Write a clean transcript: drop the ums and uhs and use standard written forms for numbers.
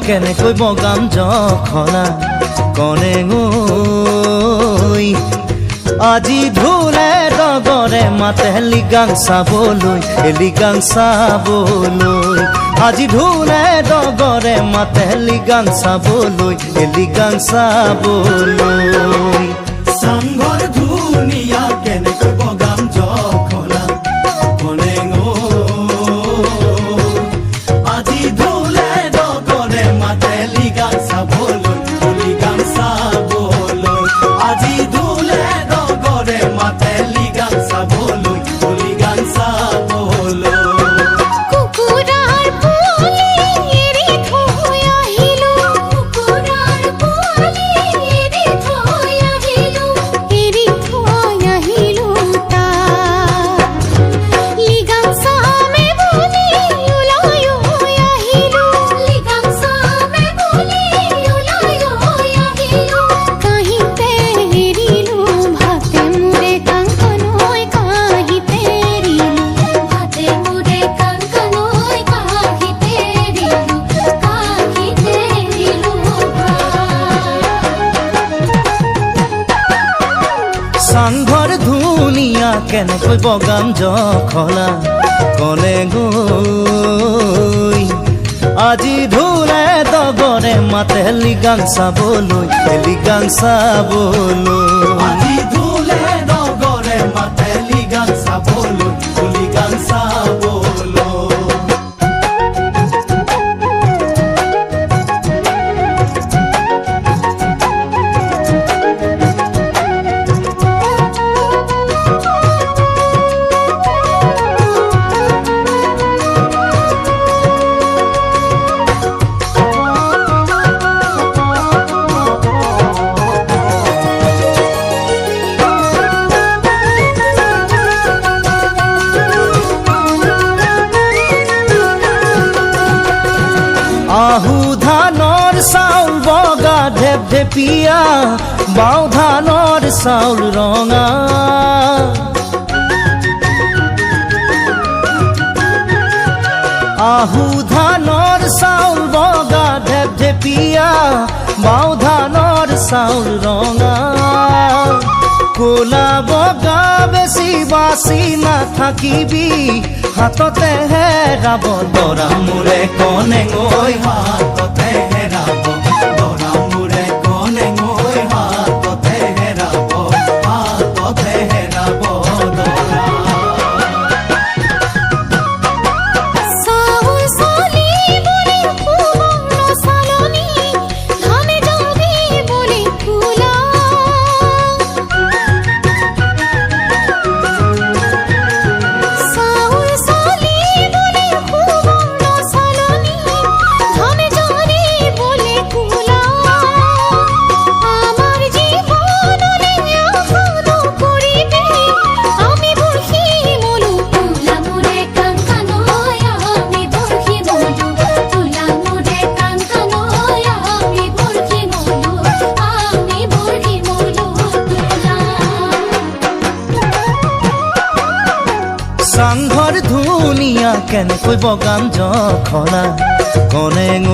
কেনেকৈ বগাম জখলা কনেঙ ঐ আজি ঢোলে ডগৰে মাতে লিগাং চাবলৈ আজি ঢোলে ডগৰে মাতে লিগাং চাবলৈ চাংঘৰ ধুনীয়া কেনেকৈ বগাম জখলা কনেঙ আজি ঢোলে ডগৰে মাতে লিগাং চাবলৈ আজি ঢোলে ডগৰে মাতে লিগাং চাবলৈ চাংঘৰ ধুনীয়া কেনেকৈ বগাম জখলা কনেঙ আজি ঢোলে ডগৰে মাতে লিগাং চাবলৈ আজি ঢোলে ডগৰে মাতে লিগাং চাবলৈ আহু ধানৰ চাউল বগা ঢেপঢেপিয়া বাও ধানৰ চাউল ৰঙা আহু ধানৰ চাউল বগা ঢেপঢেপিয়া বাও ধানৰ চাউল ৰঙা কোলা বগা বেছি বাছি নাথাকিবি হাততে হেৰাব দৰা মোৰে কনেঙ হাততে হেৰাব দৰা মোৰে কনেঙ হাততে হেৰাব দৰা চাংঘৰ ধুনীয়া কেনেকৈ বগাম জখলা কনেঙ